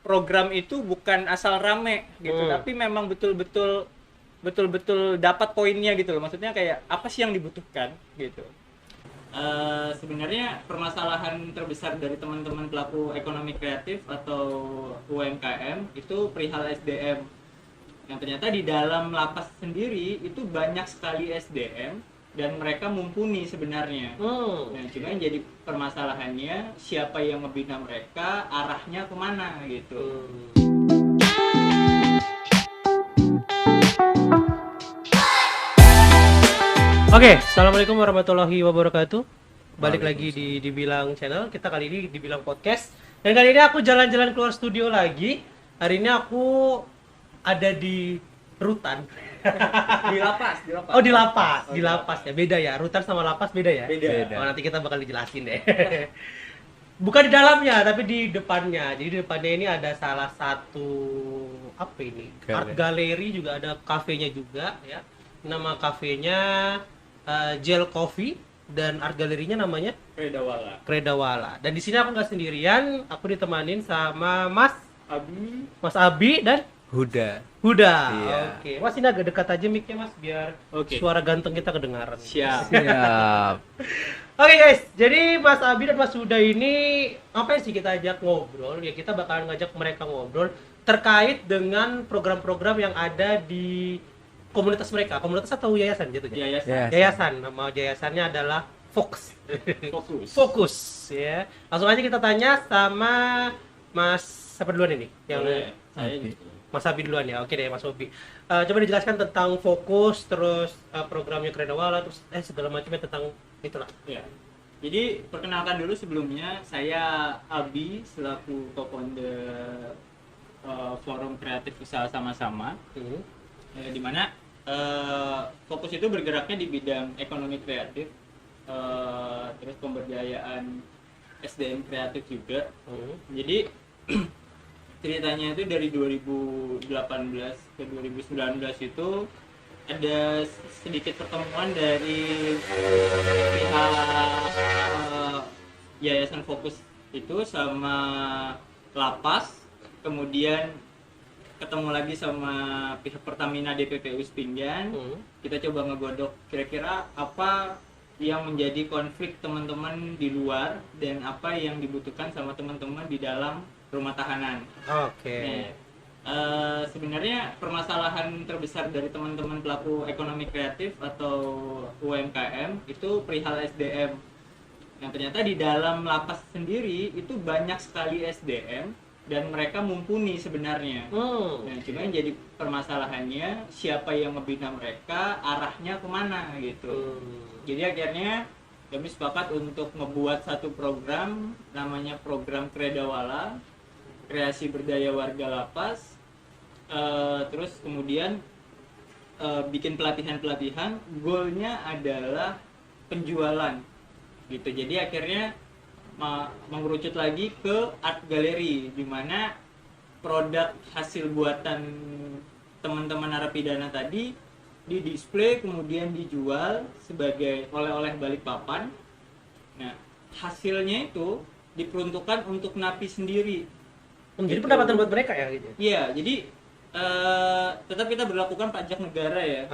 program itu bukan asal rame gitu, tapi memang betul-betul dapat poinnya gitu loh. Maksudnya kayak apa sih yang dibutuhkan gitu. Sebenarnya permasalahan terbesar dari teman-teman pelaku ekonomi kreatif atau UMKM itu perihal SDM. Yang ternyata di dalam lapas sendiri itu banyak sekali SDM dan mereka mumpuni sebenarnya. Nah, cuma yang jadi permasalahannya siapa yang membina mereka, arahnya kemana gitu. Oke, assalamualaikum warahmatullahi wabarakatuh. Balik lagi di Dibilang Channel. Kita kali ini Dibilang Podcast. Dan kali ini aku jalan-jalan keluar studio lagi. Hari ini aku ada di rutan. Di lapas. Oh, di lapas. Di lapas ya. Beda ya. Rutan sama lapas beda ya? Beda. Oh, nanti kita bakal dijelasin deh. Bukan di dalamnya, tapi di depannya. Jadi di depannya ini ada salah satu apa ini? Art gallery, juga ada kafenya juga ya. Nama kafenya Gel Coffee dan art galerinya namanya Kredawala. Dan di sini aku nggak sendirian, aku ditemanin sama Mas Abi dan Huda. Iya. Oke. Mas, ini agak dekat aja mic-nya Mas biar suara ganteng kita kedengaran. Siap. Oke guys, jadi Mas Abi dan Mas Huda ini apa sih kita ajak ngobrol? Ya kita bakalan ngajak mereka ngobrol terkait dengan program-program yang ada di komunitas mereka. Komunitas atau yayasan jatuhnya? Yayasan. Nama yayasannya adalah Fokus ya. Langsung aja kita tanya sama Mas siapa duluan ini? Yang Saya gitu. Mas Abi duluan ya. Oke deh Mas Abi. Coba dijelaskan tentang Fokus, terus programnya Kredawala, terus segala macamnya tentang itulah. Ya. Jadi perkenalkan dulu sebelumnya, saya Abi selaku co-founder Forum Kreatif Usaha Sama-sama. Di mana Fokus itu bergeraknya di bidang ekonomi kreatif, terus pemberdayaan SDM kreatif juga. Jadi ceritanya itu dari 2018 ke 2019 itu ada sedikit pertemuan dari pihak Yayasan Fokus itu sama lapas, kemudian ketemu lagi sama pihak Pertamina DPPU Spinggan. Kita coba ngegodok kira-kira apa yang menjadi konflik teman-teman di luar dan apa yang dibutuhkan sama teman-teman di dalam rumah tahanan. Oke. Sebenarnya permasalahan terbesar dari teman-teman pelaku ekonomi kreatif atau UMKM itu perihal SDM. Yang ternyata di dalam lapas sendiri itu banyak sekali SDM dan mereka mumpuni sebenarnya. Nah, cuma yang jadi permasalahannya siapa yang membina mereka, arahnya kemana gitu. Jadi akhirnya kami sepakat untuk membuat satu program namanya program Kredawala, kreasi berdaya warga lapas. Terus kemudian bikin pelatihan-pelatihan, goalnya adalah penjualan gitu. Jadi akhirnya mengerucut lagi ke art gallery, di mana produk hasil buatan teman-teman narapidana tadi di display kemudian dijual sebagai oleh-oleh Balikpapan. Nah, hasilnya itu diperuntukkan untuk napi sendiri. Jadi pendapatan buat mereka ya gitu. Iya, jadi tetap kita berlakukan pajak negara ya.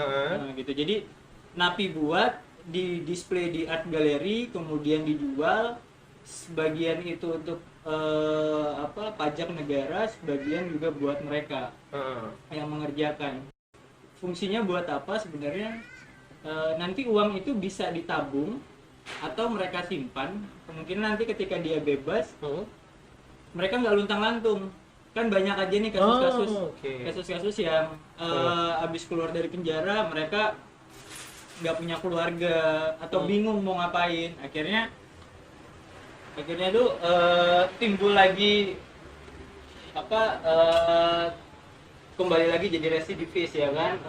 Gitu. Jadi napi buat di display di art gallery kemudian dijual. Sebagian itu untuk pajak negara, sebagian juga buat mereka yang mengerjakan. Fungsinya buat apa sebenarnya? Nanti uang itu bisa ditabung atau mereka simpan. Kemungkinan nanti ketika dia bebas, mereka nggak luntang-lantung. Kan banyak aja nih kasus-kasus yang habis keluar dari penjara mereka nggak punya keluarga atau bingung mau ngapain. Akhirnya tuh timbul lagi kembali lagi jadi residivis ya kan,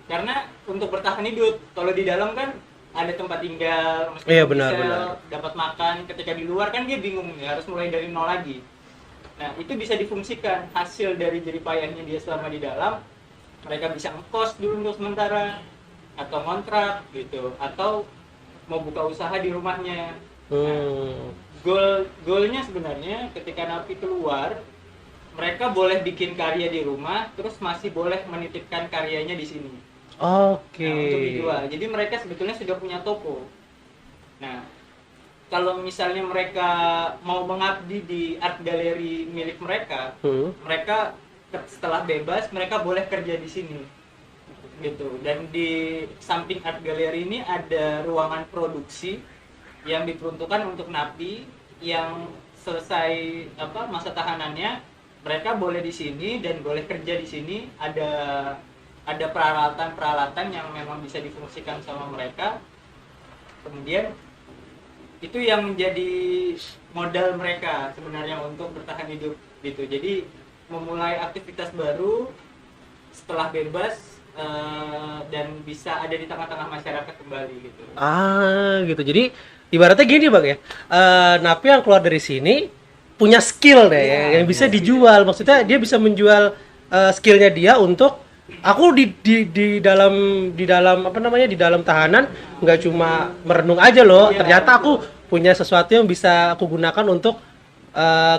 karena untuk bertahan hidup kalau di dalam kan ada tempat tinggal, benar. dapat makan. Ketika di luar kan dia bingung ya, harus mulai dari nol lagi. Nah, itu bisa difungsikan hasil dari jerih payahnya dia selama di dalam. Mereka bisa ngekos dulu untuk sementara atau ngontrak gitu, atau mau buka usaha di rumahnya. Nah, goalnya sebenarnya ketika napi keluar mereka boleh bikin karya di rumah, terus masih boleh menitipkan karyanya di sini. Oke. Nah, untuk dijual. Jadi mereka sebetulnya sudah punya toko. Nah, kalau misalnya mereka mau mengabdi di art gallery milik mereka, mereka setelah bebas mereka boleh kerja di sini. Gitu. Dan di samping art gallery ini ada ruangan produksi yang diperuntukkan untuk napi yang selesai masa tahanannya, mereka boleh di sini dan boleh kerja di sini. Ada peralatan-peralatan yang memang bisa difungsikan sama mereka. Kemudian itu yang menjadi modal mereka sebenarnya untuk bertahan hidup gitu. Jadi memulai aktivitas baru setelah bebas dan bisa ada di tengah-tengah masyarakat kembali gitu. Gitu. Jadi ibaratnya gini Bang ya. Napi yang keluar dari sini punya skill deh ya, yang bisa dijual. Maksudnya dia bisa menjual skillnya dia untuk aku di dalam apa namanya, di dalam tahanan nggak cuma merenung aja loh. Ternyata aku punya sesuatu yang bisa aku gunakan untuk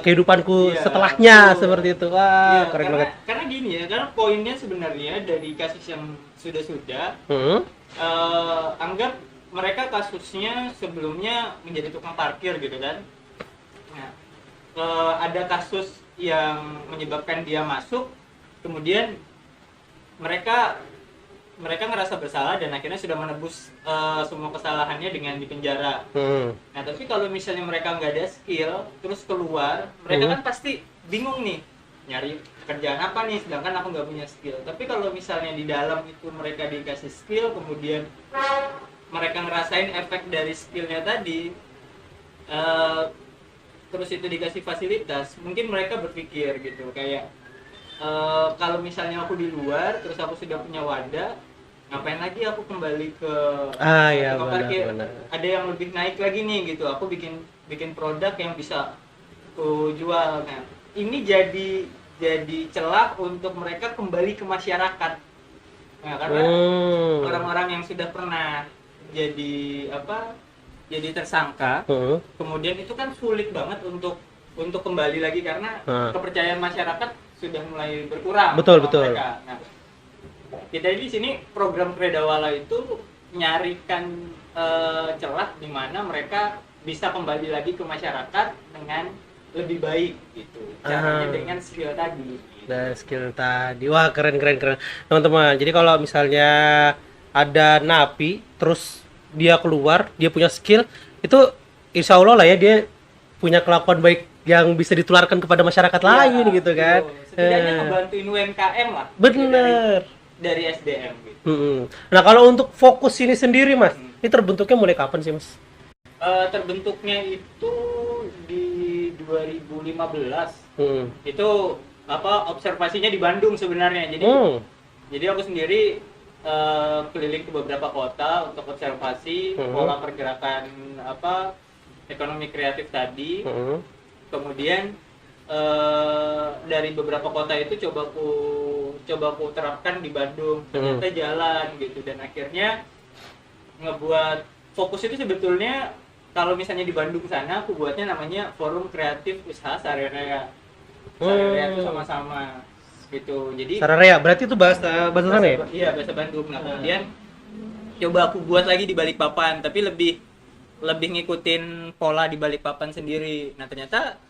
kehidupanku setelahnya, seperti itu. Wah, keren banget. Karena gini ya, karena poinnya sebenarnya dari kasus yang sudah anggap mereka kasusnya sebelumnya menjadi tukang parkir gitu kan. Nah, ada kasus yang menyebabkan dia masuk, kemudian mereka ngerasa bersalah dan akhirnya sudah menebus semua kesalahannya dengan dipenjara. Nah, tapi kalau misalnya mereka nggak ada skill terus keluar, mereka kan pasti bingung nih nyari kerjaan apa nih, sedangkan aku nggak punya skill. Tapi kalau misalnya di dalam itu mereka dikasih skill, kemudian mereka ngerasain efek dari skillnya tadi, terus itu dikasih fasilitas, mungkin mereka berpikir gitu kayak kalau misalnya aku di luar terus aku sudah punya wadah, ngapain lagi aku kembali ke tukang parkir? Ada yang lebih naik lagi nih gitu, aku bikin produk yang bisa aku jual. Nah, ini jadi celah untuk mereka kembali ke masyarakat. Nah, karena orang-orang yang sudah pernah jadi tersangka, kemudian itu kan sulit banget untuk kembali lagi karena kepercayaan masyarakat sudah mulai berkurang. Betul. Mereka. Nah, kita di sini program Kredawala itu nyarikan celah di mana mereka bisa kembali lagi ke masyarakat dengan lebih baik gitu. Caranya dengan skill tadi. Nah, skill tadi. Wah, keren. Teman-teman, jadi kalau misalnya ada napi terus dia keluar, dia punya skill, itu insya Allah lah ya dia punya kelakuan baik yang bisa ditularkan kepada masyarakat lain gitu kan. Setidaknya ngebantuin UMKM lah. Bener. Dari SDM gitu. Nah, kalau untuk fokus ini sendiri Mas, ini terbentuknya mulai kapan sih Mas? Terbentuknya itu di 2015. Itu observasinya di Bandung sebenarnya. Jadi aku sendiri keliling ke beberapa kota untuk observasi pola pergerakan ekonomi kreatif tadi. Kemudian dari beberapa kota itu coba aku terapkan di Bandung, ternyata jalan gitu, dan akhirnya ngebuat fokus itu sebetulnya kalau misalnya di Bandung sana aku buatnya namanya Forum Kreatif Usaha Sararea. Sararea itu sama-sama gitu. Jadi Sararea berarti itu bahasa sana ya? Iya, bahasa Bandung. Nah, kemudian coba aku buat lagi di Balikpapan, tapi lebih ngikutin pola di Balikpapan sendiri. Nah, ternyata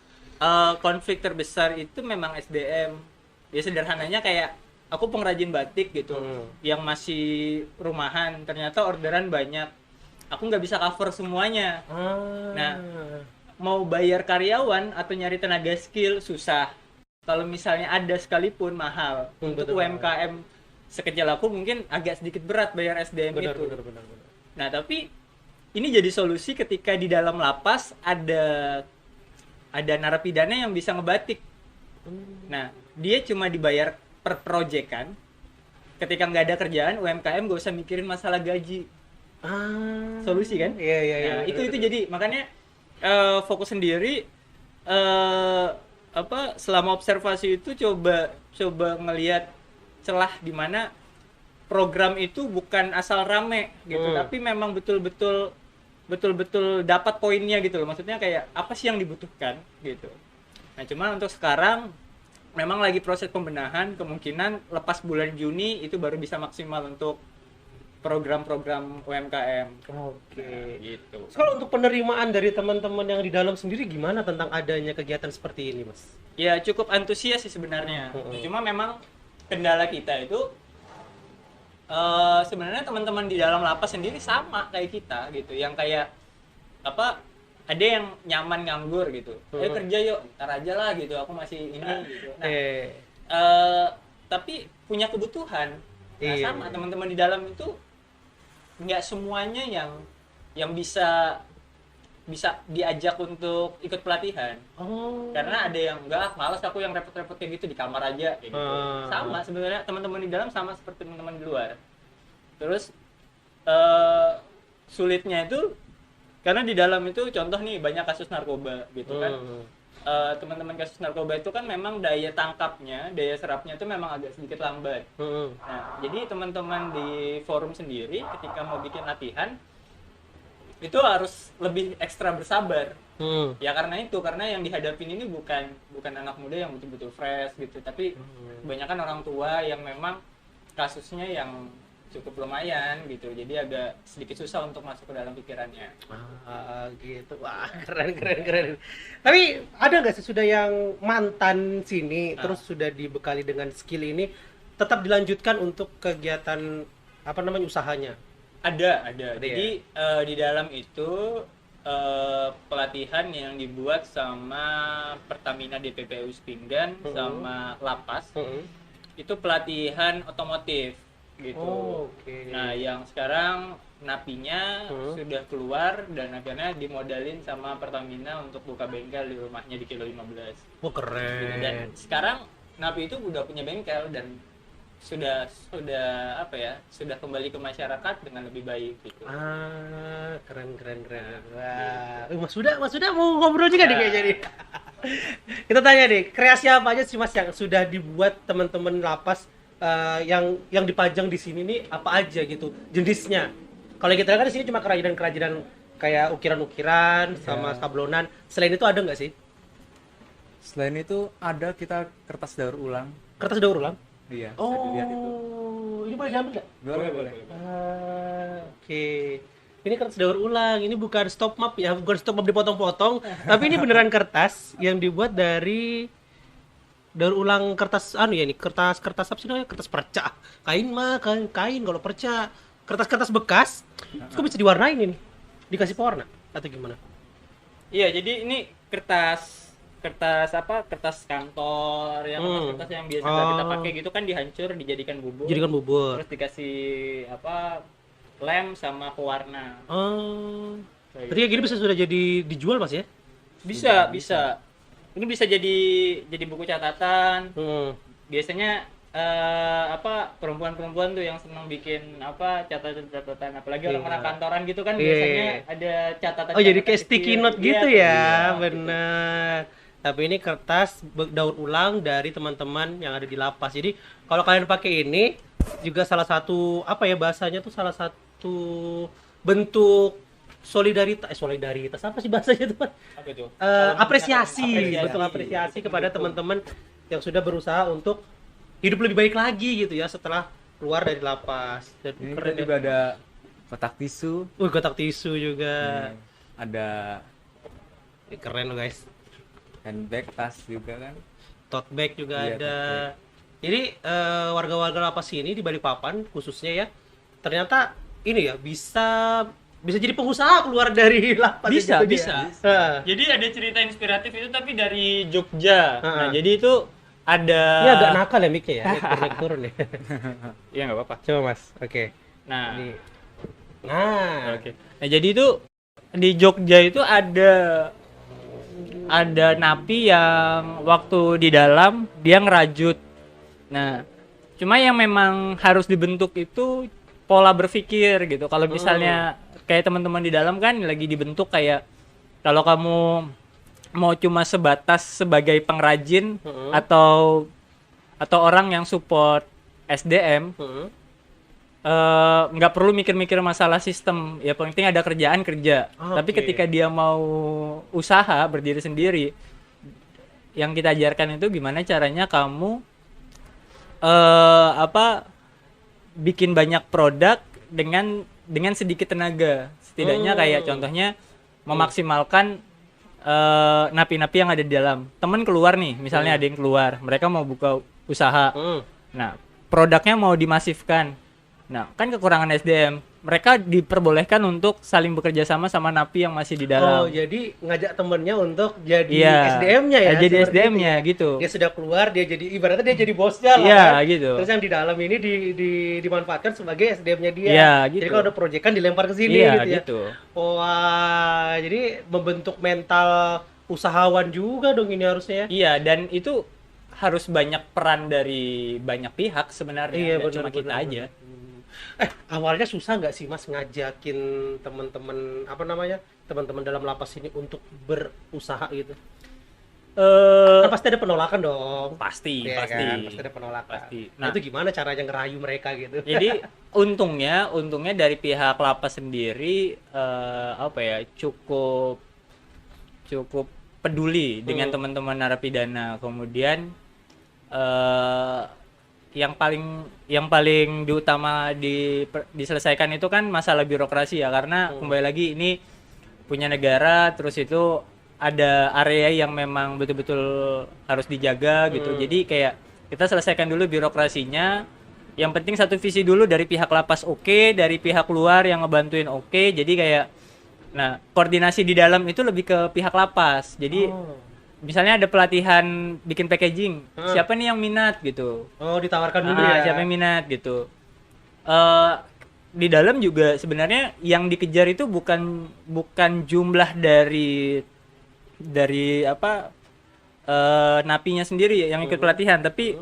konflik terbesar itu memang SDM. Ya sederhananya kayak aku pengrajin batik gitu, yang masih rumahan, ternyata orderan banyak. Aku nggak bisa cover semuanya. Nah, mau bayar karyawan atau nyari tenaga skill susah. Kalau misalnya ada sekalipun mahal. Untuk UMKM sekecil aku mungkin agak sedikit berat bayar SDM itu. Benar. Nah, tapi ini jadi solusi ketika di dalam lapas ada narapidana yang bisa ngebatik. Nah, dia cuma dibayar per project kan. Ketika nggak ada kerjaan, UMKM nggak usah mikirin masalah gaji. Solusi kan? Iya. Nah, itu jadi makanya fokus sendiri selama observasi itu coba ngelihat celah di mana program itu bukan asal rame gitu, tapi memang betul-betul dapat poinnya gitu loh. Maksudnya kayak apa sih yang dibutuhkan gitu. Nah, cuma untuk sekarang memang lagi proses pembenahan, kemungkinan lepas bulan Juni itu baru bisa maksimal untuk program-program UMKM. Oke. Gitu. Kalau untuk penerimaan dari teman-teman yang di dalam sendiri gimana tentang adanya kegiatan seperti ini, Mas? Ya cukup antusias sih sebenarnya. Cuma memang kendala kita itu sebenarnya teman-teman di dalam lapas sendiri sama kayak kita gitu, yang kayak apa, ada yang nyaman nganggur gitu, ayo kerja yuk, ntar aja lah gitu, aku masih ini gitu. Nah, tapi punya kebutuhan. Nah, sama teman-teman di dalam itu nggak semuanya yang bisa diajak untuk ikut pelatihan. Karena ada yang enggak, malas aku yang repot-repot kayak gitu, di kamar aja kayak gitu. Sama sebenarnya teman-teman di dalam sama seperti teman-teman di luar. Terus sulitnya itu karena di dalam itu contoh nih banyak kasus narkoba gitu kan. Teman-teman kasus narkoba itu kan memang daya tangkapnya, daya serapnya itu memang agak sedikit lambat. Nah, jadi teman-teman di forum sendiri ketika mau bikin latihan itu harus lebih ekstra bersabar. Ya karena yang dihadapin ini bukan anak muda yang betul-betul fresh gitu, tapi kebanyakan orang tua yang memang kasusnya yang cukup lumayan gitu, jadi agak sedikit susah untuk masuk ke dalam pikirannya. Gitu. Wah, keren. Tapi ada nggak sih sudah yang mantan sini terus sudah dibekali dengan skill ini tetap dilanjutkan untuk kegiatan apa namanya usahanya? Ada. Jadi di dalam itu pelatihan yang dibuat sama Pertamina DPPU Pinggan sama Lapas. Itu pelatihan otomotif gitu. Nah, yang sekarang napinya sudah keluar dan akhirnya dimodalin sama Pertamina untuk buka bengkel di rumahnya di Kilo 15. Keren. Gitu. Dan sekarang napi itu udah punya bengkel dan sudah kembali ke masyarakat dengan lebih baik gitu. Keren. Wah, Mas Huda mau ngobrol juga nih kayaknya nih. Kita tanya nih, kreasi apa aja sih Mas yang sudah dibuat teman-teman lapas yang dipajang di sini nih, apa aja gitu jenisnya? Kalau kita lihat kan di sini cuma kerajinan kayak ukiran-ukiran sama sablonan. Selain itu ada nggak sih? Selain itu ada kita kertas daur ulang. Kertas daur ulang? Iya. Lihat itu. Ini boleh diambil nggak? Boleh. Oke. Ini kertas daur ulang. Ini bukan stop map ya, bukan stop map dipotong-potong, tapi ini beneran kertas yang dibuat dari daur ulang kertas kertas apa sih namanya, kertas perca, kain kalau perca, kertas bekas itu bisa diwarnain ini, dikasih pewarna atau gimana? Iya, jadi ini kertas kantor kertas yang biasa kita pakai gitu kan, dihancur dijadikan bubur terus dikasih lem sama pewarna. Jadi kayak gini bisa sudah jadi dijual Mas ya? Bisa. Ini bisa jadi buku catatan. Biasanya perempuan-perempuan tuh yang senang bikin catatan, apalagi orang-orang kantoran gitu kan, biasanya ada catatan. Jadi kayak sticky note gitu ya. Bener. Tapi ini kertas daur ulang dari teman-teman yang ada di lapas. Jadi kalau kalian pakai ini juga salah satu bahasanya tuh salah satu bentuk solidaritas apa sih bahasanya tuh? Apa itu? Apresiasi kepada teman-teman yang sudah berusaha untuk hidup lebih baik lagi gitu ya setelah keluar dari lapas. Dan ini keren juga ada kotak tisu. Kotak tisu juga. Ada keren loh guys. Handbag, tas juga kan. Tote bag juga ada. Jadi warga-warga lapas ini di Balikpapan khususnya ya, ternyata ini ya bisa jadi pengusaha keluar dari lapas. Bisa. Jadi ada cerita inspiratif itu tapi dari Jogja. Nah, jadi itu ada. Ini agak nakal ya mic-nya ya. Turun ya. Iya enggak apa-apa. Coba Mas. Oke. Nah. Oke. Nah, jadi itu di Jogja itu ada napi yang waktu di dalam dia ngerajut. Nah, cuma yang memang harus dibentuk itu pola berpikir gitu. Kalau misalnya kayak teman-teman di dalam kan lagi dibentuk kayak kalau kamu mau cuma sebatas sebagai pengrajin atau orang yang support SDM, nggak perlu mikir-mikir masalah sistem, ya penting ada kerjaan kerja. Tapi ketika dia mau usaha berdiri sendiri, yang kita ajarkan itu gimana caranya kamu bikin banyak produk dengan sedikit tenaga. Setidaknya kayak contohnya memaksimalkan napi-napi yang ada di dalam. Temen keluar nih, misalnya ada yang keluar, mereka mau buka usaha. Nah, produknya mau dimasifkan. Nah, kan kekurangan SDM. Mereka diperbolehkan untuk saling bekerja sama napi yang masih di dalam. Oh, jadi ngajak temennya untuk jadi SDM-nya ya? Jadi SDM-nya gitu. Dia sudah keluar, dia jadi ibaratnya dia jadi bosnya lah. Iya, kan? gitu. Terus yang di dalam ini dimanfaatkan sebagai SDM-nya dia. Iya, gitu. Jadi kalau ada proyekan dilempar ke sini Iya, gitu ya. gitu. Wah, jadi membentuk mental usahawan juga dong ini harusnya. Iya, dan itu harus banyak peran dari banyak pihak sebenarnya. Iya, Nggak benar, cuma kita benar, aja. Awalnya susah nggak sih Mas ngajakin teman-teman teman-teman dalam lapas ini untuk berusaha gitu? Kan pasti ada penolakan dong. Pasti, Iya pasti. kan? Pasti ada penolakan. Pasti. Nah, itu gimana caranya ngerayu mereka gitu? Jadi untungnya dari pihak lapas sendiri cukup peduli dengan teman-teman narapidana. Kemudian yang paling diselesaikan itu kan masalah birokrasi ya, karena kembali lagi ini punya negara, terus itu ada area yang memang betul-betul harus dijaga gitu. Jadi kayak kita selesaikan dulu birokrasinya. Yang penting satu visi dulu dari pihak lapas oke, dari pihak luar yang ngebantuin oke. Jadi kayak koordinasi di dalam itu lebih ke pihak lapas. Jadi misalnya ada pelatihan bikin packaging, siapa nih yang minat gitu. Oh, ditawarkan dulu ya. Siapa yang minat gitu. Di dalam juga sebenarnya yang dikejar itu bukan jumlah dari napinya sendiri yang ikut pelatihan, tapi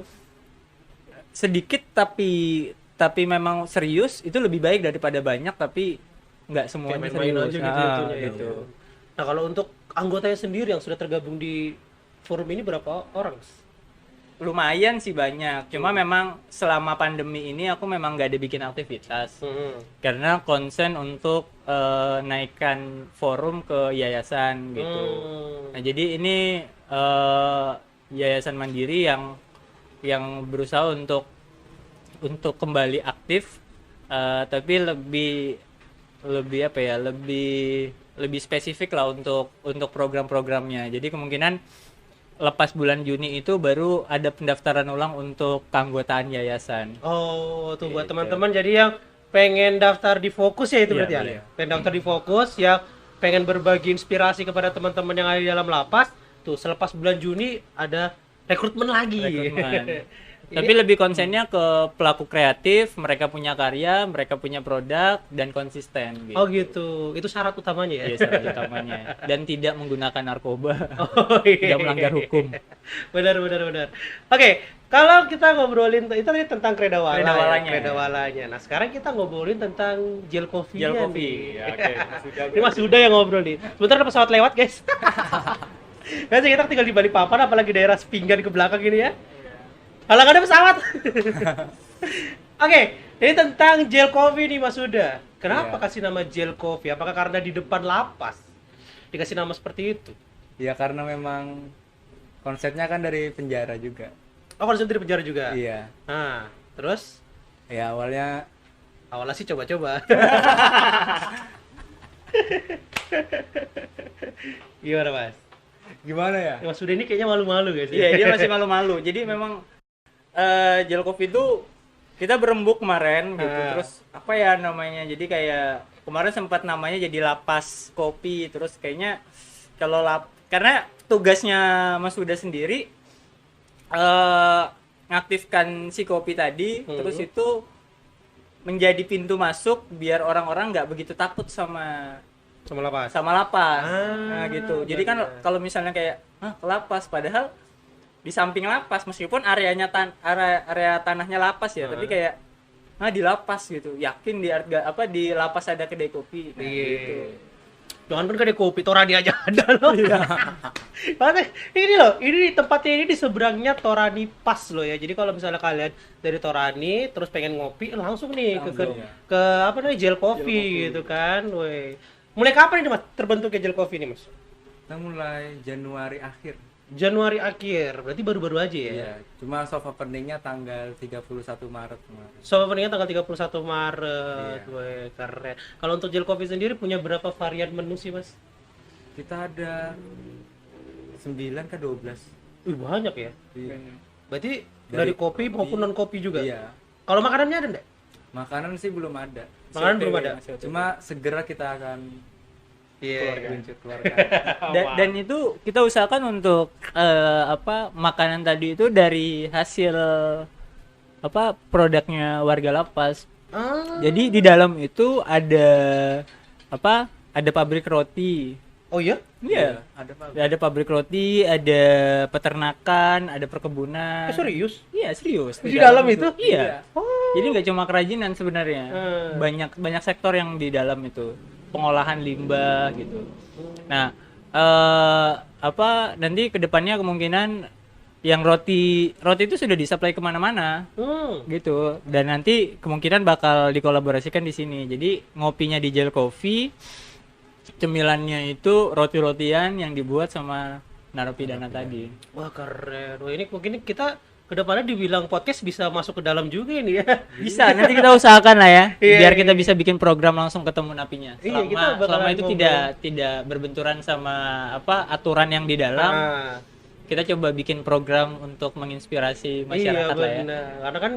sedikit tapi memang serius itu lebih baik daripada banyak tapi nggak semuanya serius. Gitu. Nah, kalau untuk anggotanya sendiri yang sudah tergabung di forum ini berapa orang? Lumayan sih banyak, cuma memang selama pandemi ini aku memang nggak ada bikin aktivitas karena konsen untuk naikkan forum ke yayasan gitu. Nah, jadi ini yayasan mandiri yang berusaha untuk kembali aktif, tapi lebih spesifik lah untuk program-programnya. Jadi kemungkinan lepas bulan Juni itu baru ada pendaftaran ulang untuk keanggotaan yayasan. Oh, tuh buat teman-teman jadi yang pengen daftar di Fokus ya itu berarti ya. Pengen daftar di Fokus, yang pengen berbagi inspirasi kepada teman-teman yang ada di dalam lapas, tuh selepas bulan Juni ada rekrutmen lagi. Tapi lebih konsennya ke pelaku kreatif, mereka punya karya, mereka punya produk, dan konsisten gitu. Oh gitu, itu syarat utamanya ya? Iya, syarat utamanya. Dan tidak menggunakan narkoba. Tidak melanggar hukum. Benar. Oke, kalau kita ngobrolin, itu tadi tentang Kredawalanya. Nah, sekarang kita ngobrolin tentang Gel Coffee-nya nih. Ya, oke. Ini Mas Huda yang ngobrol nih. Sebentar ada pesawat lewat guys. Biasanya kita tinggal di Balikpapan, apalagi daerah Sepinggan ke belakang ini ya. Kalau nggak ada pesawat. Oke, ini tentang Gel Coffee nih Mas Huda. Kenapa kasih nama Gel Coffee? Apakah karena di depan lapas dikasih nama seperti itu? Ya karena memang konsepnya kan dari penjara juga. Oh, konsep dari penjara juga? Iya. Nah, terus? Ya awalnya sih coba-coba. Gimana Mas? gimana ya? Mas Huda ini kayaknya malu-malu guys. Iya, dia masih malu-malu. Jadi memang Gel Coffee itu kita berembuk kemarin gitu. Terus apa ya namanya? Jadi kayak kemarin sempat namanya jadi Lapas Kopi. Terus kayaknya karena tugasnya Mas Huda sendiri ngaktifkan si kopi tadi, terus itu menjadi pintu masuk biar orang-orang nggak begitu takut sama lapas. Nah, gitu. Jadi kan kalau misalnya kayak ke lapas, padahal di samping lapas, meskipun areanya area tanahnya lapas ya, tapi kayak di lapas gitu. Yakin di lapas ada kedai kopi. Nah, gitu. Jangan kan kedai kopi, Torani aja ada loh. Ini loh, ini tempatnya ini di seberangnya Torani Pas loh ya. Jadi kalau misalnya kalian dari Torani terus pengen ngopi, langsung nih ke apa namanya Gel Coffee gitu kan. Woi. Mulai kapan ini Mas terbentuknya Gel Coffee ini Mas? Kita mulai Januari akhir. Januari akhir, berarti baru-baru aja ya. Iya, cuma soft openingnya tanggal 31 Maret kemarin. So, openingnya tanggal 31 Maret. Iya. Weh, keren. Kalau untuk Gel Coffee sendiri punya berapa varian menu sih, Mas? Kita ada 9 ke 12. Wih, banyak ya. Iya. Berarti Dari dari kopi kopi, maupun non kopi juga. Iya. Kalau makanannya ada enggak? Makanan sih belum ada. Makanan belum OTW, ada. masih OTW. Cuma segera kita akan Iya. keluarkan. Dan itu kita usahakan untuk makanan tadi itu dari hasil produknya warga lapas. Ah. Jadi di dalam itu ada pabrik roti. Oh iya? Iya. Ada Pak. Ada pabrik roti, ada peternakan, ada perkebunan. Serius? Iya, serius. Di dalam itu? Iya. Oh. Jadi nggak cuma kerajinan sebenarnya. Banyak sektor yang di dalam itu. Pengolahan limbah gitu. Nah, nanti kedepannya kemungkinan yang roti itu sudah disuplai kemana-mana gitu, dan nanti kemungkinan bakal dikolaborasikan di sini. Jadi ngopinya di Gel Coffee, cemilannya itu roti-rotian yang dibuat sama narapidana tadi. Wah, keren. Wah, ini mungkin kita kedepannya dibilang podcast bisa masuk ke dalam juga ini ya. Bisa, nanti kita usahakan lah ya, Iya, biar iya. kita bisa bikin program langsung ketemu napinya. Iya, kita bakalan Selama itu ngobrol. tidak berbenturan sama aturan yang di dalam. Ah. Kita coba bikin program untuk menginspirasi masyarakat Iya, lah ya. benar. Karena kan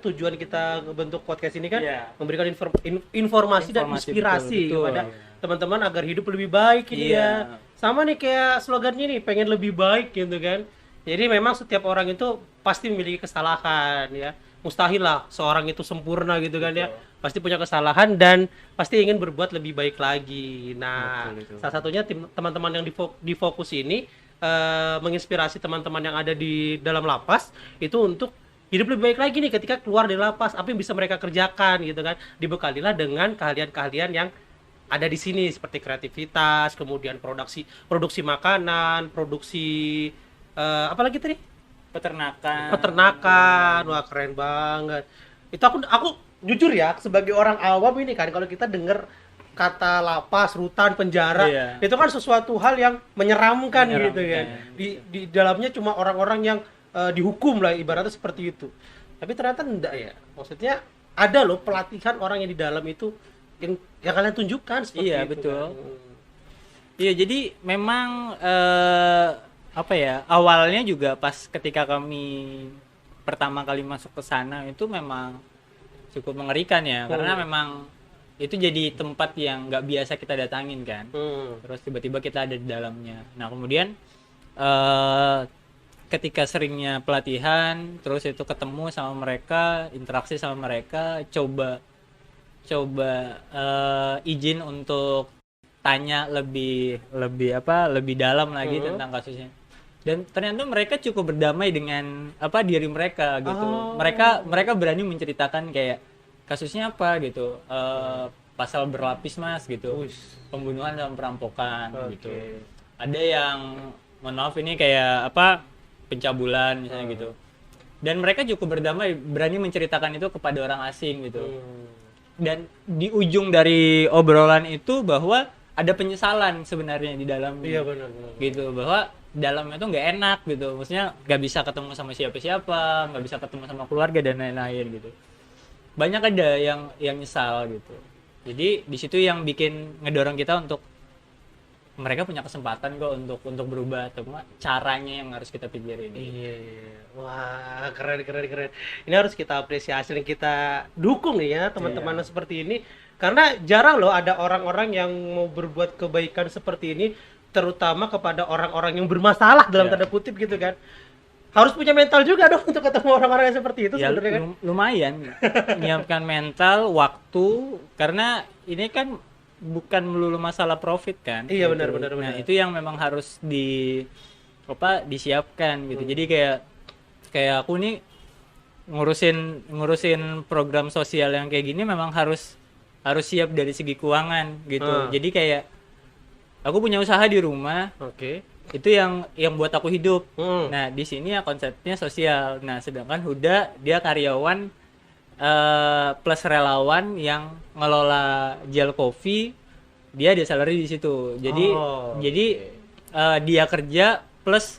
tujuan kita bentuk podcast ini kan Iya. memberikan informasi dan Informasi, inspirasi betul. kepada teman-teman agar hidup lebih baik ini Iya. ya. Sama nih kayak slogannya nih, pengen lebih baik gitu kan. Jadi memang setiap orang itu pasti memiliki kesalahan ya. Mustahil lah seorang itu sempurna gitu kan ya. Pasti punya kesalahan dan pasti ingin berbuat lebih baik lagi. Nah, Betul, itu. salah satunya teman-teman yang di Fokus ini menginspirasi teman-teman yang ada di dalam lapas itu untuk hidup lebih baik lagi nih ketika keluar dari lapas. Apa yang bisa mereka kerjakan gitu kan. Dibekalilah dengan keahlian-keahlian yang ada di sini seperti kreativitas, kemudian produksi makanan, produksi apa lagi tadi? Peternakan. Wah, keren banget. Itu aku jujur ya, sebagai orang awam ini kan, kalau kita dengar kata lapas, rutan, penjara, Iya. itu kan sesuatu hal yang menyeramkan gitu kan. Menyeramkan. Di dalamnya cuma orang-orang yang dihukum lah, ibaratnya seperti itu. Tapi ternyata enggak ya. Maksudnya ada loh pelatihan orang yang di dalam itu yang kalian tunjukkan seperti Iya, itu. betul. Kan. Iya, jadi memang awalnya juga pas ketika kami pertama kali masuk ke sana itu memang cukup mengerikan ya, karena memang itu jadi tempat yang nggak biasa kita datangin kan. Terus tiba-tiba kita ada di dalamnya. Nah, kemudian ketika seringnya pelatihan, terus itu ketemu sama mereka, interaksi sama mereka, coba izin untuk tanya lebih dalam lagi tentang kasusnya. Dan ternyata mereka cukup berdamai dengan diri mereka gitu. Mereka berani menceritakan kayak kasusnya apa gitu. Pasal berlapis Mas gitu. Pembunuhan dan perampokan gitu. Ada yang mohon maaf ini kayak pencabulan misalnya gitu. Dan mereka cukup berdamai, berani menceritakan itu kepada orang asing gitu. Dan di ujung dari obrolan itu bahwa ada penyesalan sebenarnya di dalamnya. Iya, benar. Gitu, bahwa dalamnya tuh nggak enak gitu. Maksudnya nggak bisa ketemu sama siapa-siapa, nggak bisa ketemu sama keluarga dan lain-lain gitu. Banyak ada yang nyesal gitu. Jadi di situ yang bikin ngedorong kita untuk mereka punya kesempatan kok untuk berubah, cuma caranya yang harus kita pikirin. Iya. Wah, keren. Ini harus kita apresiasi dan kita dukung nih ya teman-teman yang seperti ini. Karena jarang loh ada orang-orang yang mau berbuat kebaikan seperti ini, terutama kepada orang-orang yang bermasalah dalam tanda kutip gitu kan. Harus punya mental juga dong untuk ketemu orang-orang yang seperti itu Ya, sebenarnya kan. lumayan menyiapkan mental, waktu, karena ini kan bukan melulu masalah profit kan. Iya, gitu. benar. Nah, itu yang memang harus disiapkan gitu. Jadi kayak aku nih ngurusin program sosial yang kayak gini memang harus siap dari segi keuangan gitu. Jadi kayak aku punya usaha di rumah. Oke. Itu yang buat aku hidup. Hmm. Nah, di sini ya konsepnya sosial. Nah, sedangkan Huda dia karyawan plus relawan yang ngelola Gel Coffee, dia salary di situ. Jadi dia kerja plus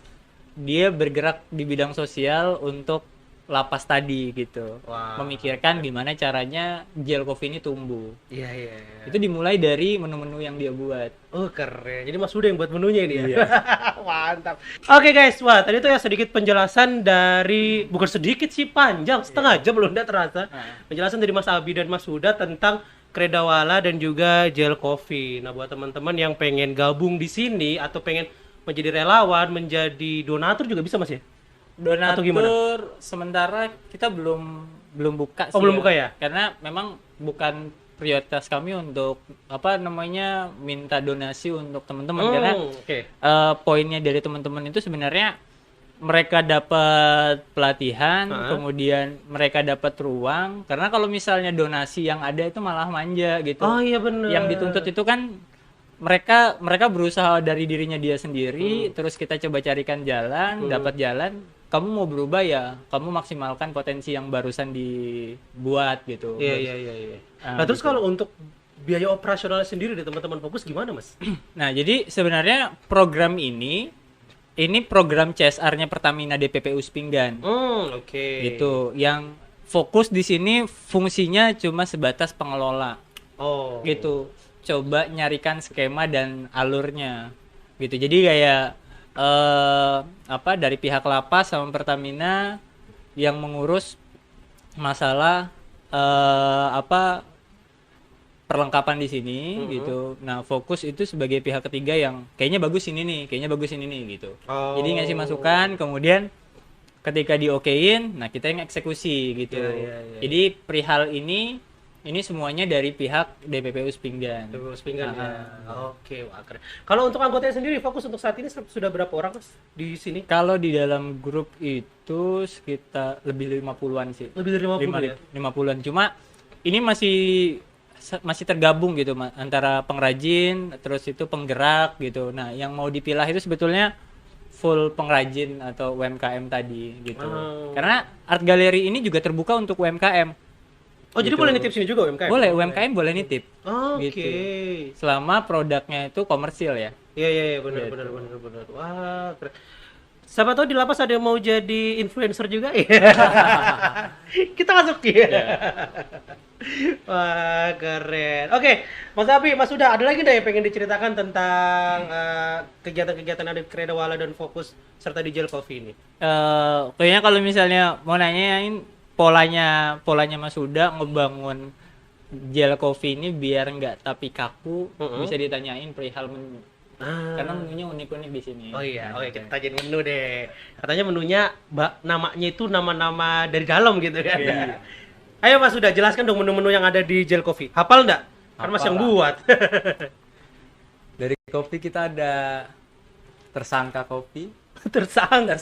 dia bergerak di bidang sosial untuk lapas tadi gitu. Wah. Memikirkan gimana caranya Gel Coffee ini tumbuh. Iya, iya, iya. Itu dimulai dari menu-menu yang dia buat. Oh, keren. Jadi Mas Huda yang buat menunya ini ya. Iya. Mantap. Oke guys, wah tadi tuh ya sedikit penjelasan dari, bukan sedikit sih, panjang, setengah jam loh, nggak terasa. Penjelasan dari Mas Abi dan Mas Huda tentang Kredawala dan juga Gel Coffee. Nah, buat teman-teman yang pengen gabung di sini atau pengen menjadi relawan, menjadi donatur juga bisa Mas ya? Atau gimana? Donatur sementara kita belum buka sih. Oh, belum buka ya? Karena memang bukan prioritas kami untuk minta donasi untuk teman-teman, karena oke. poinnya dari teman-teman itu sebenarnya mereka dapat pelatihan, kemudian mereka dapat ruang. Karena kalau misalnya donasi yang ada itu malah manja gitu. Oh iya benar. Yang dituntut itu kan mereka berusaha dari dirinya dia sendiri, terus kita coba carikan jalan, dapat jalan. Kamu mau berubah ya, kamu maksimalkan potensi yang barusan dibuat gitu. Iya. Nah, terus gitu. kalau untuk biaya operasional sendiri dari teman-teman Fokus gimana, Mas? Nah, jadi sebenarnya program ini program CSR-nya Pertamina DPPU Spinggan. Oke. Gitu. Yang fokus di sini fungsinya cuma sebatas pengelola. Oh. Gitu. Coba nyarikan skema dan alurnya. Gitu. Jadi kayak dari pihak lapas sama Pertamina yang mengurus masalah perlengkapan di sini gitu. Nah, Fokus itu sebagai pihak ketiga yang kayaknya bagus ini nih gitu. Jadi ngasih masukan, kemudian ketika diokein, nah kita yang eksekusi gitu. Iya. Jadi perihal ini semuanya dari pihak DPPU Spinggan. DPPU Spinggan ya. Oke, wah keren. Kalau untuk anggotanya sendiri Fokus untuk saat ini sudah berapa orang, Mas, di sini? Kalau di dalam grup itu sekitar lebih 50-an sih. Lebih dari 50 ya? 50-an. Cuma ini masih tergabung gitu, antara pengrajin terus itu penggerak gitu. Nah, yang mau dipilah itu sebetulnya full pengrajin atau UMKM tadi gitu. Karena art gallery ini juga terbuka untuk UMKM. Oh, jadi boleh nitip sini juga UMKM? Boleh, UMKM boleh nitip. Oke. Gitu. Selama produknya itu komersil ya. Iya, benar. Wah, keren. Siapa tahu di lapas ada yang mau jadi influencer juga. Kita masuk ya. Wah, keren. Oke, Mas Abi, Mas Huda, ada lagi nggak yang pengen diceritakan tentang kegiatan-kegiatan ada di Kredawala dan Fokus serta di Gel Coffee ini? Kayaknya kalau misalnya mau nanyain polanya Mas Huda ngebangun Gel Coffee ini biar nggak tapi kaku, bisa ditanyain perihal menu. Karena menunya unik-unik di sini. Oh iya, oke, kita tanyain menu deh. Katanya menunya namanya itu nama-nama dari dalam gitu kan. Iya. Ayo Mas Huda, jelaskan dong menu-menu yang ada di Gel Coffee. Hafal nggak? Kan Mas yang buat. Dari kopi kita ada tersangka kopi. Tersangka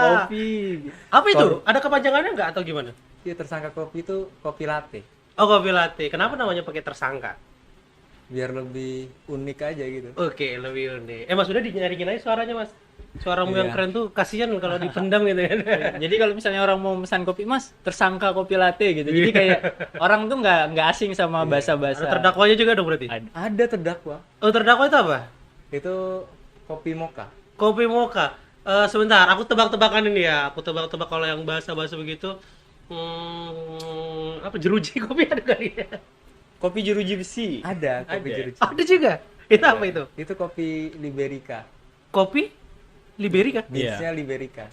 kopi. Apa itu? Ada kepanjangannya nggak atau gimana? Iya, tersangka kopi itu kopi latte. Oh, kopi latte. Kenapa namanya pakai tersangka? Biar lebih unik aja gitu. Oke, lebih unik. Mas Huda dinyaringin aja suaranya, Mas. Suaramu Iya. yang keren tuh kasihan kalau dipendam gitu kan. Jadi kalau misalnya orang mau pesan kopi, Mas, tersangka kopi latte gitu. Jadi kayak orang tuh nggak asing sama bahasa-bahasa. Ada terdakwanya juga dong berarti? Ada terdakwa. Oh, terdakwa itu apa? Itu kopi mocha. Kopi mocha. Sebentar, aku tebak-tebakan ini ya. Aku tebak-tebak kalau yang bahasa-bahasa begitu. Apa jeruji kopi ada kali ya? Kopi jeruji besi. Ada kopi Ada. jeruji. Ada juga. Itu apa itu? Itu kopi Liberica. Kopi Liberica. Beansnya Liberica.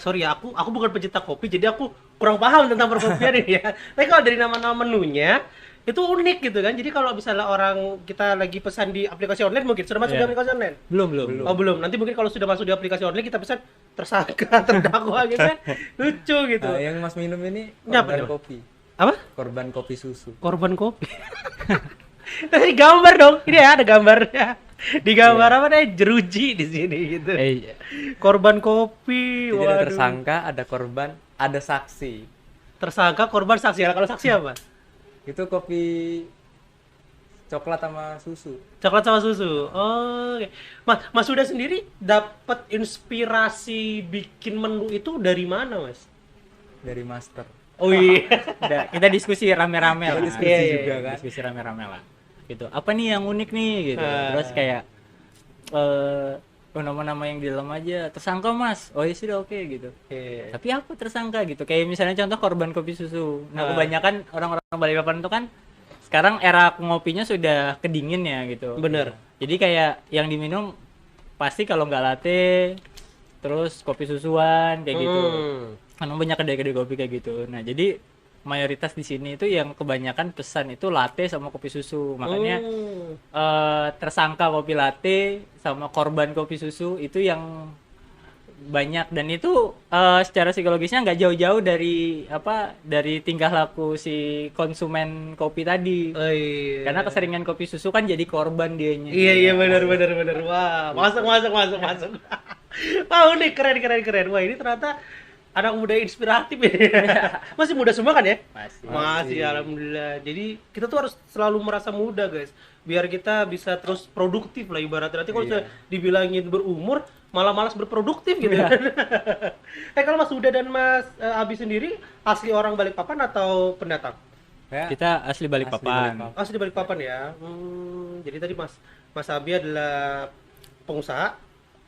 Sorry ya, aku bukan pencinta kopi, jadi aku kurang paham tentang perkopian ini ya. Tapi kalau dari nama-nama menunya itu unik gitu kan. Jadi kalau misalnya orang kita lagi pesan di aplikasi online, mungkin sudah masuk di aplikasi online? Belum. Oh belum. Nanti mungkin kalau sudah masuk di aplikasi online kita pesan tersangka, terdakwa gitu kan. Lucu gitu. Nah, yang Mas minum ini Ini apa korban nih? kopi. Apa? Korban kopi susu. Korban kopi. Tadi gambar dong. Ini ya ada gambarnya. Di gambar apa nih? Jeruji di sini gitu. Iya. Korban kopi. Jadi ada Waduh. tersangka, ada korban, ada saksi. Tersangka, korban, saksi. Kalau saksi apa? Itu kopi coklat sama susu. Coklat sama susu. Oh, oke. Mas Huda sendiri dapat inspirasi bikin menu itu dari mana, Mas? Dari master. Oh iya. Kita diskusi rame-rame lah. Diskusi Iya, juga iya. kan. Diskusi rame-rame lah. Gitu. Apa nih yang unik nih gitu. Terus kayak nama-nama yang di dalam aja tersangka mas, oh ya sudah oke gitu. Iya. Tapi aku tersangka gitu, kayak misalnya contoh korban kopi susu. Nah kebanyakan orang-orang Balikpapan itu kan sekarang era ngopinya sudah kedingin ya gitu. Bener. Jadi kayak yang diminum pasti kalau nggak latte, terus kopi susuan kayak gitu. Kan banyak kedai-kedai kopi kayak gitu. Nah jadi mayoritas di sini itu yang kebanyakan pesan itu latte sama kopi susu. Makanya tersangka kopi latte sama korban kopi susu itu yang banyak, dan itu secara psikologisnya nggak jauh-jauh dari tingkah laku si konsumen kopi tadi. Oh, iya. Karena keseringan kopi susu kan jadi korban dianya. Iya benar. Wah, masuk. Wah, ini keren. Wah, ini ternyata anak muda inspiratif ya. Masih muda semua kan ya? Masih, alhamdulillah. Jadi kita tuh harus selalu merasa muda, guys. Biar kita bisa terus produktif lah ibaratnya. Nanti kalau sudah dibilangin berumur, malah malas berproduktif gitu kan. Kalau Mas Huda dan Mas Abi sendiri asli orang Balikpapan atau pendatang? Ya, Kita asli Balikpapan. Asli Balikpapan ya. Jadi tadi Mas Abi adalah pengusaha,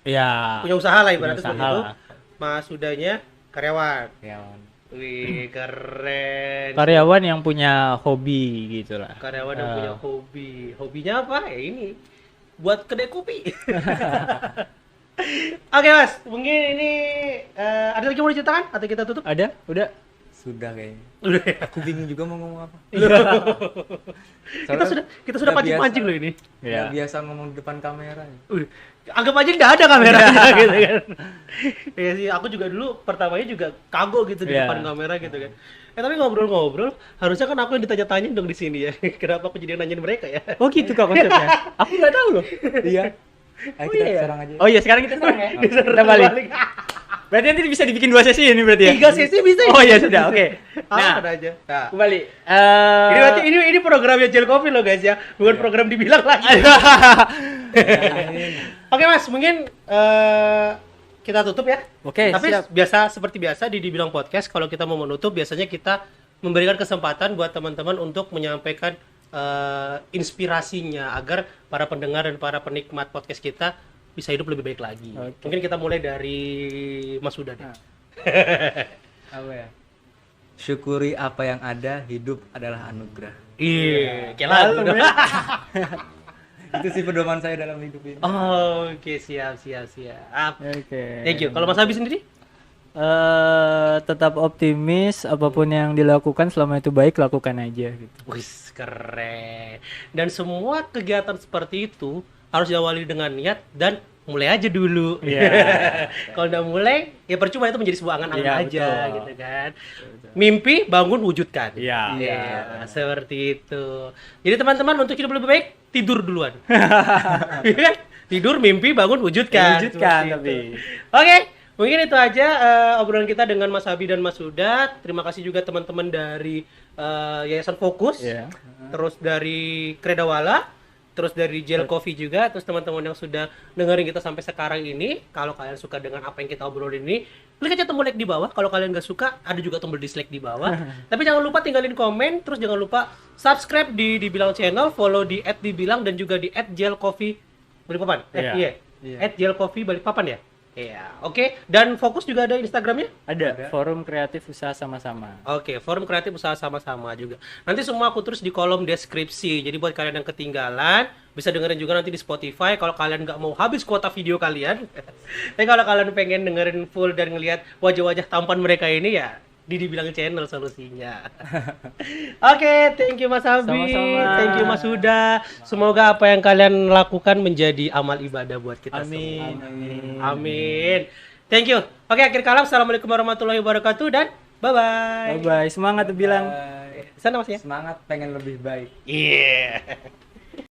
Ya. punya usaha lah ibaratnya Punya seperti usaha itu. lah. Mas Hudanya karyawan. karyawan. Wih, keren. Karyawan yang punya hobi gitu lah. Karyawan yang punya hobi. Hobinya apa? Ya ini. Buat kedai kopi. Oke, Mas. Mungkin ini ada lagi mau diceritakan atau kita tutup? Ada? Udah? Sudah kayaknya. Udah ya? Aku bingung juga mau ngomong apa. Kita sudah pancing-pancing loh ini. Nggak biasa ngomong di depan kamera. Anggap aja nggak ada kameranya gitu kan. Iya sih, aku juga dulu pertamanya juga kagok gitu di depan kamera gitu kan. Tapi ngobrol-ngobrol, harusnya kan aku yang ditanya-tanya dong di sini ya. Kenapa aku jadi yang nanyain mereka ya? Oh gitu kak konsepnya? Aku nggak tahu loh. Iya. Ayo kita serang aja. Oh iya sekarang kita serang ya. Kita balik. Berarti nanti bisa dibikin 2 sesi ini berarti ya? 3 sesi bisa ya? Oh iya sudah, oke. Nah, Nah, aja. Nah. kembali. Ini berarti ini programnya Gel Coffee loh guys ya, bukan program dibilang lagi. Oke Mas, mungkin kita tutup ya. Oke, Tapi siap. seperti biasa di Dibilang Podcast, kalau kita mau menutup biasanya kita memberikan kesempatan buat teman-teman untuk menyampaikan inspirasinya agar para pendengar dan para penikmat podcast kita bisa hidup lebih baik lagi. Oke. Mungkin kita mulai dari Mas Huda deh. Apa ya? Syukuri apa yang ada, hidup adalah anugerah. Iya, kayak lagu. Itu sih pedoman saya dalam hidup ini. Oh, oke, siap. Oke. Thank you. Kalau Mas Abi sendiri? Tetap optimis, apapun yang dilakukan selama itu baik lakukan aja gitu. Wih, keren. Dan semua kegiatan seperti itu harus diawali dengan niat dan mulai aja dulu. Kalau udah mulai, ya percuma itu menjadi sebuah angan-angan aja betul. gitu kan. Mimpi bangun wujudkan. Iya. Seperti itu. Jadi teman-teman untuk hidup lebih baik, tidur duluan. Iya kan? Tidur, mimpi, bangun, wujudkan. Wujudkan Seperti tapi. itu. Oke, mungkin itu aja obrolan kita dengan Mas Abi dan Mas Huda. Terima kasih juga teman-teman dari Yayasan Fokus. Iya. Terus dari Kredawala, terus dari Gel Coffee juga, terus teman-teman yang sudah dengerin kita sampai sekarang ini. Kalau kalian suka dengan apa yang kita obrolin ini, klik aja tombol like di bawah. Kalau kalian nggak suka, ada juga tombol dislike di bawah. Tapi jangan lupa tinggalin komen, terus jangan lupa subscribe di Dibilang Channel, follow di @dibilang dan juga di @gelcoffee Balikpapan. Iya. @gelcoffee Balikpapan ya. Iya, oke. Dan Fokus juga ada Instagramnya? Ada. Forum Kreatif Usaha Sama-Sama. Oke, Forum Kreatif Usaha Sama-Sama juga. Nanti semua aku tulis di kolom deskripsi. Jadi buat kalian yang ketinggalan, bisa dengerin juga nanti di Spotify. Kalau kalian nggak mau habis kuota video kalian, tapi kalau kalian pengen dengerin full dan ngelihat wajah-wajah tampan mereka ini ya, Dibilang Channel solusinya. Oke, thank you Mas Abi. Sama-sama. Thank you Mas Huda. Semoga apa yang kalian lakukan menjadi amal ibadah buat kita Amin. semua. Amin. Thank you. Oke, akhir kalam. Assalamualaikum warahmatullahi wabarakatuh dan bye-bye. Bye bye. Semangat bilang. Sana Mas ya. Semangat pengen lebih baik. Iya.